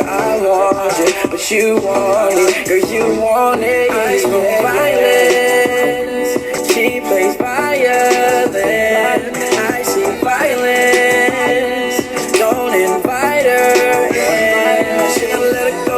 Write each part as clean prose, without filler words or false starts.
I want it, but you want it, girl, you want it. I smoke violence, she plays violin. I see violence, don't invite her in. She'll let her go,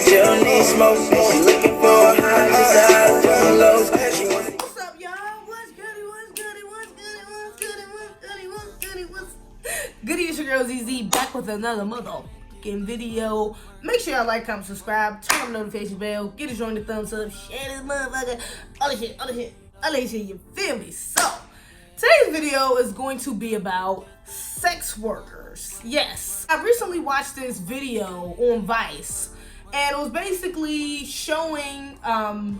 she don't need smoke. She looking for a high, she's out of doing lows. What's up, y'all? What's goody? What's goody? What's goody? What's goody? What's goody? What's goody? What's goody? It's your girl Zeze back with another motherfucking video. Make sure y'all like, comment, subscribe, turn on the notification bell, get us join the thumbs up, share this motherfucker, all that shit, you feel me? So, today's video is going to be about sex workers. Yes, I recently watched this video on Vice, and it was basically showing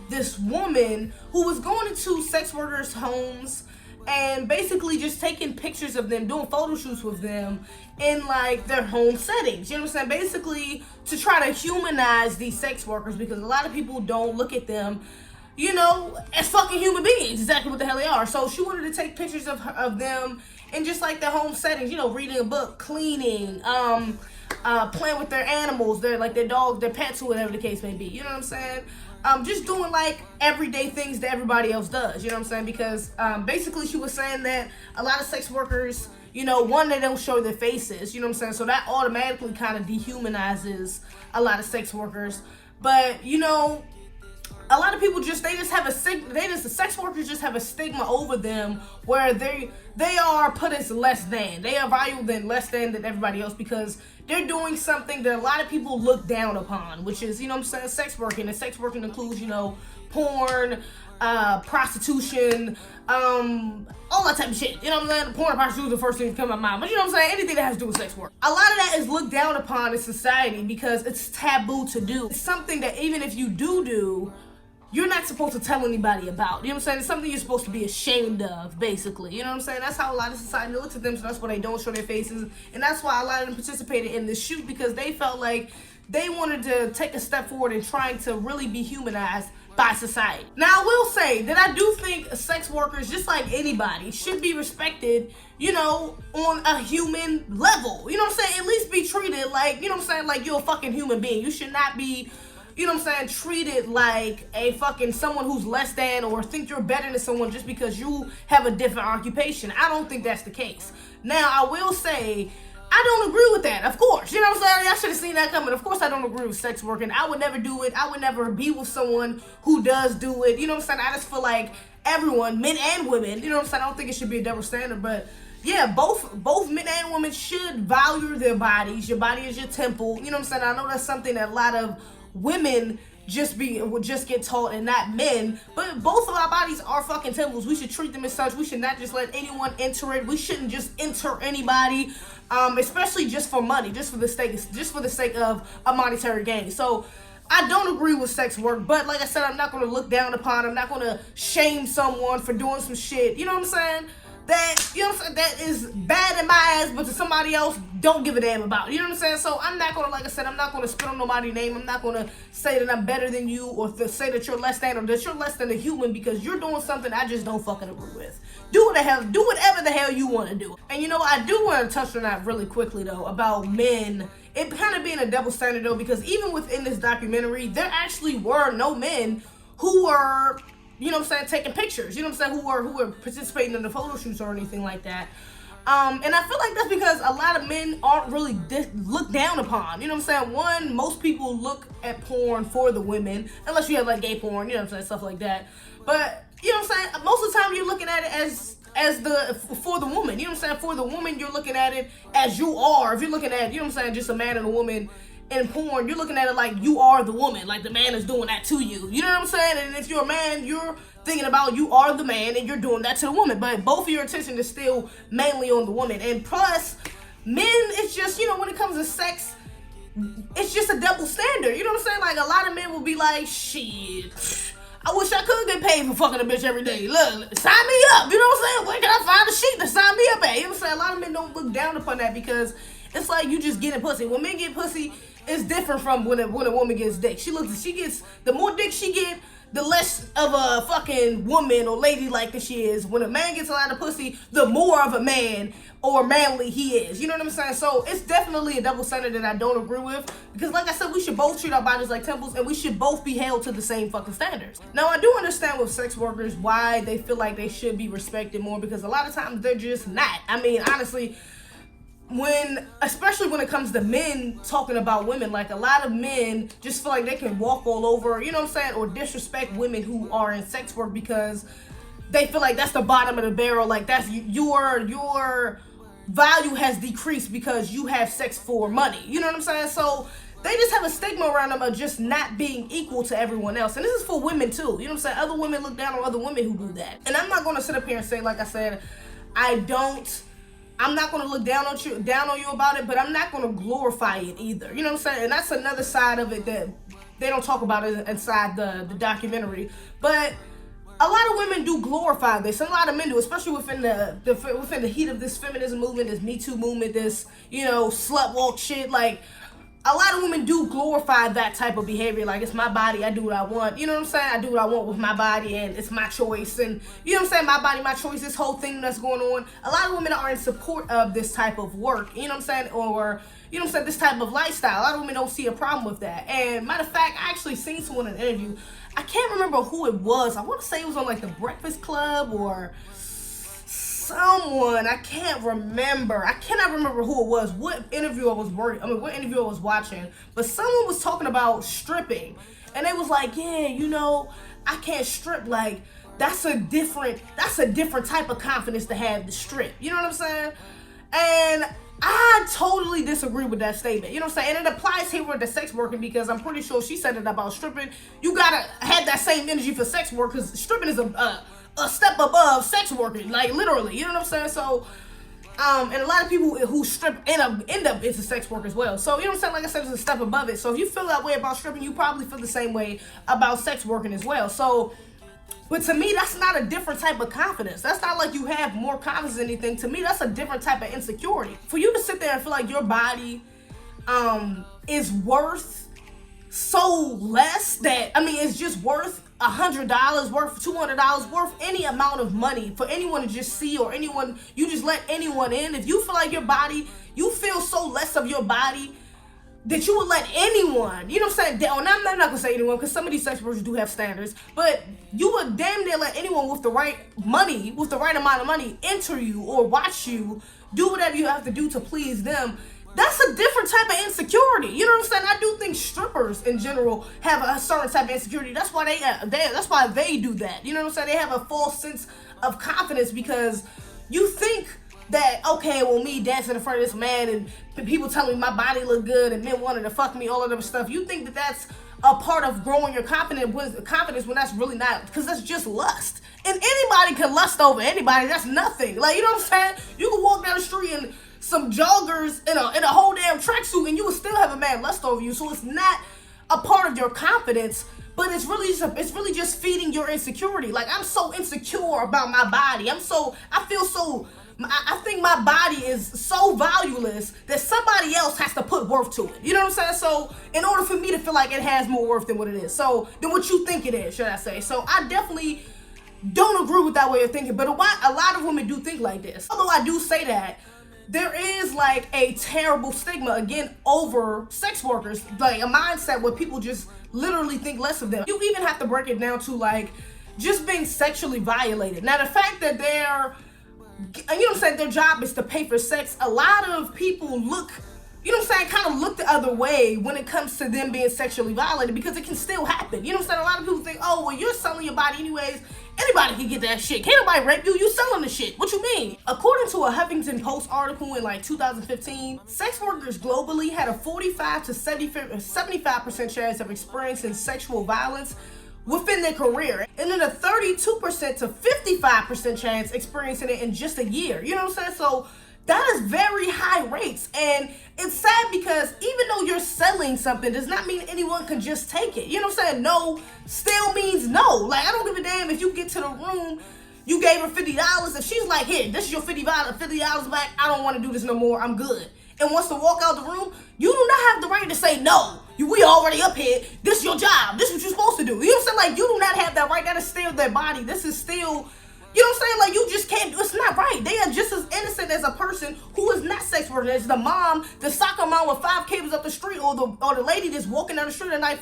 this woman who was going into sex workers' homes and basically just taking pictures of them, doing photo shoots with them in like their home settings. You know what I'm saying? Basically to try to humanize these sex workers, because a lot of people don't look at them, you know, as fucking human beings, exactly what the hell they are. So she wanted to take pictures of them in just like their home settings, you know, reading a book, cleaning, playing with their animals, their dogs, their pets, or whatever the case may be. You know what I'm saying? Just doing like everyday things that everybody else does. You know what I'm saying? Because basically she was saying that a lot of sex workers, you know, one, they don't show their faces. You know what I'm saying? So that automatically kind of dehumanizes a lot of sex workers. But you know, a lot of people the sex workers just have a stigma over them where they are put as less than. They are valued than less than everybody else because they're doing something that a lot of people look down upon, which is, you know what I'm saying, sex working. And sex working includes, you know, porn, prostitution, all that type of shit. You know what I'm saying? Porn and prostitution is the first thing to come to my mind. But you know what I'm saying? Anything that has to do with sex work. A lot of that is looked down upon in society because it's taboo to do. It's something that even if you do, you're not supposed to tell anybody about. You know what I'm saying? It's something you're supposed to be ashamed of, basically. You know what I'm saying? That's how a lot of society looks at them, so that's why they don't show their faces. And that's why a lot of them participated in this shoot, because they felt like they wanted to take a step forward in trying to really be humanized by society. Now, I will say that I do think sex workers, just like anybody, should be respected, you know, on a human level. You know what I'm saying? At least be treated like, you know what I'm saying, like you're a fucking human being. You should not be, you know what I'm saying, treated like a fucking someone who's less than, or think you're better than someone just because you have a different occupation. I don't think that's the case. Now, I will say, I don't agree with that, of course. You know what I'm saying? I should have seen that coming. Of course I don't agree with sex working. I would never do it. I would never be with someone who does do it. You know what I'm saying? I just feel like everyone, men and women, you know what I'm saying? I don't think it should be a double standard, but yeah, both men and women should value their bodies. Your body is your temple. You know what I'm saying? I know that's something that a lot of women would just get taught, and not men, but both of our bodies are fucking temples. We should treat them as such. We should not just let anyone enter it. We shouldn't just enter anybody, especially just for money, just for the sake of a monetary gain. So I don't agree with sex work, but like I said, I'm not going to look down upon, I'm not going to shame someone for doing some shit, you know what I'm saying, that, you know what I'm saying, that is bad in my eyes, but to somebody else, don't give a damn about. You know what I'm saying? So I'm not gonna, like I said, I'm not gonna spit on nobody's name. I'm not gonna say that I'm better than you, or say that you're less than, or that you're less than a human because you're doing something I just don't fucking agree with. Do whatever the hell you want to do. And you know, I do want to touch on that really quickly though, about men. It kind of being a double standard though, because even within this documentary, there actually were no men who were, you know what I'm saying, taking pictures, you know what I'm saying, who were participating in the photo shoots or anything like that. And I feel like that's because a lot of men aren't really looked down upon. You know what I'm saying? One, most people look at porn for the women, unless you have like gay porn, you know what I'm saying, stuff like that. But, you know what I'm saying, most of the time you're looking at it for the woman. You know what I'm saying? For the woman, you're looking at it as you are. If you're looking at, you know what I'm saying, just a man and a woman in porn, you're looking at it like you are the woman, like the man is doing that to you. You know what I'm saying? And if you're a man, you're thinking about you are the man and you're doing that to the woman. But both of your attention is still mainly on the woman. And plus, men, it's just, you know, when it comes to sex, it's just a double standard. You know what I'm saying? Like, a lot of men will be like, shit, I wish I could get paid for fucking a bitch every day. Look, sign me up. You know what I'm saying? Where can I find a sheet to sign me up at? You know what I'm saying? A lot of men don't look down upon that because it's like you just getting pussy. When men get pussy, it's different from when a woman gets dick. The more dick she get, the less of a fucking woman or lady like that she is. When a man gets a lot of pussy, the more of a man or manly he is. You know what I'm saying? So it's definitely a double standard that I don't agree with, because like I said, we should both treat our bodies like temples, and we should both be held to the same fucking standards. Now, I do understand with sex workers why they feel like they should be respected more, because a lot of times they're just not. I mean, honestly, especially when it comes to men talking about women, like a lot of men just feel like they can walk all over, you know what I'm saying, or disrespect women who are in sex work because they feel like that's the bottom of the barrel, like that's your value has decreased because you have sex for money, you know what I'm saying? So they just have a stigma around them of just not being equal to everyone else. And this is for women too, you know what I'm saying? Other women look down on other women who do that. And I'm not going to sit up here and say, like I said, I'm not going to look down on you about it, but I'm not going to glorify it either. You know what I'm saying? And that's another side of it that they don't talk about inside the documentary. But a lot of women do glorify this, and a lot of men do, especially within the heat of this feminism movement, this Me Too movement, this, you know, slut walk shit. Like, a lot of women do glorify that type of behavior. Like, it's my body, I do what I want. You know what I'm saying? I do what I want with my body, and it's my choice. And, you know what I'm saying? My body, my choice, this whole thing that's going on. A lot of women are in support of this type of work, you know what I'm saying? Or, you know what I'm saying, this type of lifestyle. A lot of women don't see a problem with that. And, matter of fact, I actually seen someone in an interview. I can't remember who it was. I want to say it was on, like, the Breakfast Club or someone. I cannot remember who it was, what interview I was watching, but someone was talking about stripping, and they was like, yeah, you know, I can't strip. Like, that's a different type of confidence to have to strip. You know what I'm saying? And I totally disagree with that statement. You know what I'm saying? And it applies here with the sex working, because I'm pretty sure she said it about stripping. You gotta have that same energy for sex work, because stripping is a step above sex working, like, literally, you know what I'm saying? So, and a lot of people who strip end up into sex work as well. So, you know what I'm saying? Like I said, it's a step above it. So, if you feel that way about stripping, you probably feel the same way about sex working as well. So, but to me, that's not a different type of confidence. That's not like you have more confidence in anything. To me, that's a different type of insecurity. For you to sit there and feel like your body is worth so less that, I mean, it's just worth $100, worth $200, worth any amount of money for anyone to just see, or anyone, you just let anyone in. If you feel like your body, you feel so less of your body that you would let anyone, you know what I'm saying? I'm not gonna say anyone, because some of these sex workers do have standards, but you would damn near let anyone with the right money, with the right amount of money, enter you or watch you do whatever you have to do to please them. That's a different type of insecurity. You know what I'm saying? I do think strippers in general have a certain type of insecurity. That's why they do that. You know what I'm saying? They have a false sense of confidence, because you think that, okay, well, me dancing in front of this man and people telling me my body look good and men wanting to fuck me, all of that stuff, you think that that's a part of growing your confidence when that's really not, because that's just lust. And anybody can lust over anybody. That's nothing. Like, you know what I'm saying? You can walk down the street and some joggers in a whole damn tracksuit, and you will still have a man lust over you. So it's not a part of your confidence, but it's really just feeding your insecurity. Like, I'm so insecure about my body. I think my body is so valueless that somebody else has to put worth to it. You know what I'm saying? So in order for me to feel like it has more worth than what it is, than what you think it is, should I say? So I definitely don't agree with that way of thinking. But a lot of women do think like this. Although I do say that there is, like, a terrible stigma, again, over sex workers, like a mindset where people just literally think less of them. You even have to break it down to, like, just being sexually violated. Now, the fact that they're, you know what I'm saying, their job is to pay for sex, a lot of people look, you know what I'm saying, kind of look the other way when it comes to them being sexually violated, because it can still happen. You know what I'm saying? A lot of people think, oh, well, you're selling your body anyways. Anybody can get that shit. Can't nobody rape you. You selling the shit. What you mean? According to a Huffington Post article in, like, 2015, sex workers globally had a 45 to 75% chance of experiencing sexual violence within their career, and then a 32% to 55% chance experiencing it in just a year. You know what I'm saying? So that is very high rates, and it's sad because even though you're selling something does not mean anyone can just take it. You know what I'm saying? No still means no. Like, I don't give a damn if you get to the room, you gave her $50, if she's like, here, this is your $50 back, I don't want to do this no more, I'm good, and wants to walk out the room, you do not have the right to say no. we already up here. This is your job. This is what you're supposed to do. You know what I'm saying? Like, you do not have that right. That is still their body. This is still, you know what I'm saying? Like, you just can't, it's not right. They are just as innocent as a person who is not sex worker. It's the mom, the soccer mom with 5 kids up the street, or the lady that's walking down the street at night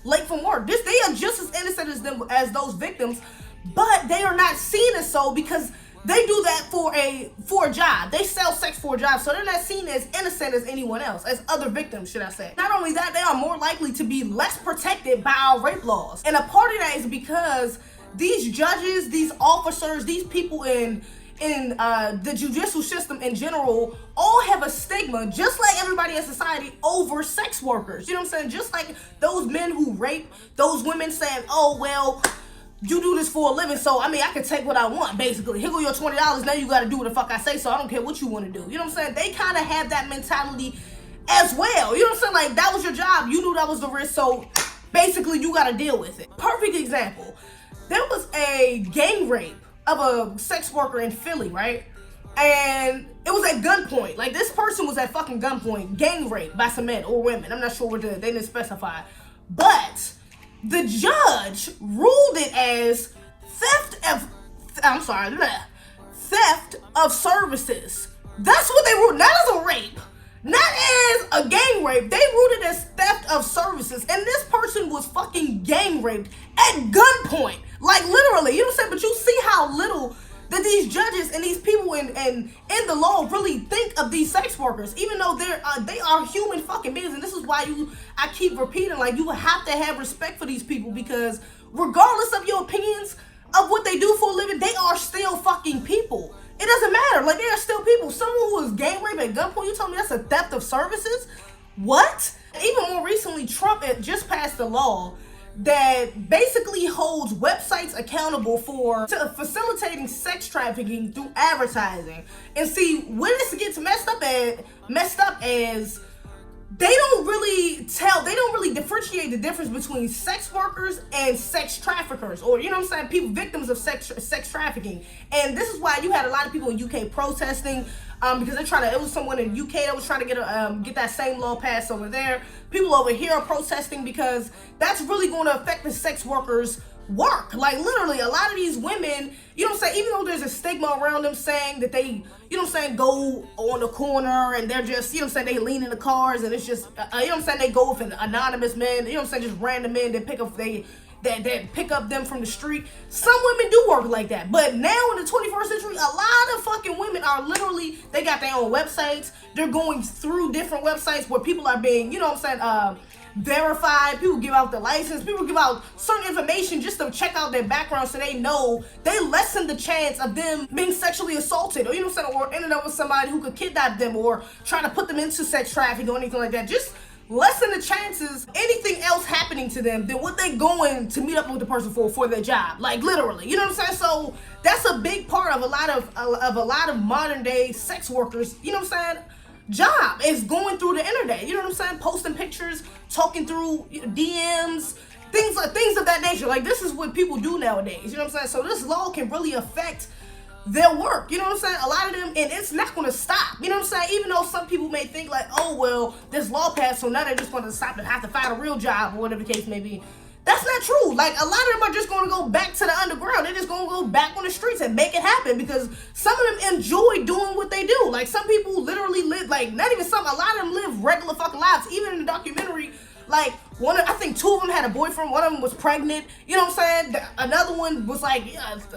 late from work. They are just as innocent as those victims, but they are not seen as so because they do that for a job. They sell sex for a job, so they're not seen as innocent as anyone else, as other victims, should I say. Not only that, they are more likely to be less protected by our rape laws. And a part of that is because these judges, these officers, these people in the judicial system in general all have a stigma, just like everybody in society, over sex workers. You know what I'm saying? Just like those men who rape, those women saying, oh, well, you do this for a living, so I mean, I can take what I want, basically. Here go your $20, now you gotta do what the fuck I say, so I don't care what you wanna do. You know what I'm saying? They kind of have that mentality as well. You know what I'm saying? Like, that was your job, you knew that was the risk, so basically you gotta deal with it. Perfect example. There was a gang rape of a sex worker in Philly, right? And it was at gunpoint. Like, this person was at fucking gunpoint, gang rape by some men or women. I'm not sure what they didn't specify. But the judge ruled it as theft of services. That's what they ruled, not as a rape, not as a gang rape. They ruled it as theft of services. And this person was fucking gang raped at gunpoint. Like, literally, you know what I'm saying? But you see how little that these judges and these people in the law really think of these sex workers, even though they are human fucking beings. And this is why I keep repeating, like, you have to have respect for these people, because regardless of your opinions of what they do for a living, they are still fucking people. It doesn't matter. Like, they are still people. Someone who was gang raped at gunpoint, you told me that's a theft of services? What? Even more recently, Trump had just passed a law that basically holds websites accountable for facilitating sex trafficking through advertising. And see, where this gets messed up as they don't really differentiate the difference between sex workers and sex traffickers, or, you know what I'm saying, people, victims of sex trafficking. And this is why you had a lot of people in UK protesting, because it was someone in UK that was trying to get that same law passed over there. People over here are protesting because that's really going to affect the sex workers' work. Like, literally, a lot of these women, you know what I'm saying, even though there's a stigma around them saying that they, you know what I'm saying, go on the corner and they're just, you know what I'm saying, they lean in the cars and it's just, you know what I'm saying, they go with an anonymous men, you know what I'm saying, just random men that pick up them from the street. Some women do work like that, but now in the 21st century, a lot of fucking women are literally, they got their own websites. They're going through different websites where people are being, you know what I'm saying, verified. People give out the license. People give out certain information just to check out their background, so they know, they lessen the chance of them being sexually assaulted, or, you know what I'm saying, or ending up with somebody who could kidnap them or try to put them into sex trafficking or anything like that. Just lessen the chances anything else happening to them than what they going to meet up with the person for their job. Like, literally, you know what I'm saying? So that's a big part of a lot of modern day sex workers, you know what I'm saying, job is going through the internet, you know what I'm saying, posting pictures, talking through DMs, things of that nature. Like, this is what people do nowadays, you know what I'm saying? So this law can really affect their work, you know what I'm saying? A lot of them, and it's not going to stop, you know what I'm saying? Even though some people may think like, oh, well, this law passed, so now they're just going to stop and have to find a real job or whatever the case may be. That's not true. Like, a lot of them are just going to go back to the underground. They're just going to go back on the streets and make it happen, because some of them enjoy doing what they do. Like, some people literally live, like, not even some, a lot of them live regular fucking lives. Even in the documentary, like, I think 2 of them had a boyfriend, one of them was pregnant, you know what I'm saying? Another one was like,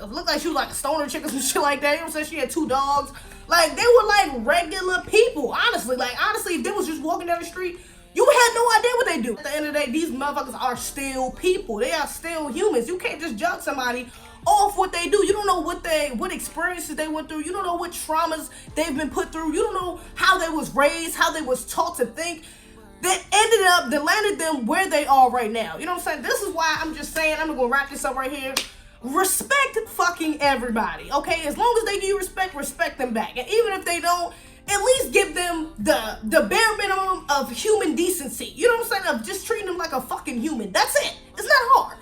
looked like she was like a stoner chick or some shit like that, you know what I'm saying? She had 2 dogs. Like, they were like regular people, honestly. Like, honestly, if they was just walking down the street, you had no idea what they do. At the end of the day, these motherfuckers are still people. They are still humans. You can't just judge somebody off what they do. You don't know what experiences they went through. You don't know what traumas they've been put through. You don't know how they was raised, how they was taught to think, that landed them where they are right now. You know what I'm saying? This is why I'm just saying, I'm gonna wrap this up right here. Respect fucking everybody, okay? As long as they give you respect them back. And even if they don't, at least give them the bare minimum of human decency. You know what I'm saying? Of just treating them like a fucking human. That's it. It's not hard.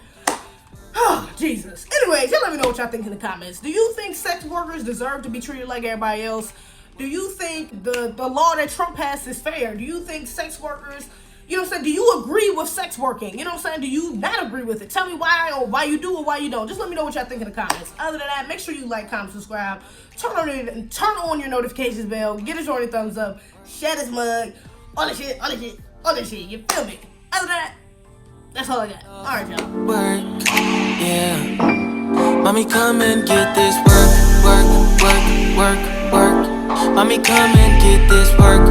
Oh, Jesus. Anyways, y'all let me know what y'all think in the comments. Do you think sex workers deserve to be treated like everybody else? Do you think the law that Trump passed is fair? Do you think sex workers You know what I'm saying? Do you agree with sex working? You know what I'm saying? Do you not agree with it? Tell me why, or why you do or why you don't. Just let me know what y'all think in the comments. Other than that, make sure you like, comment, subscribe. Turn on your notifications bell. Get us a thumbs up. Share this mug. All that shit. You feel me? Other than that, that's all I got. All right, y'all. Work, yeah. Mommy, come and get this work. Mommy, come and get this work.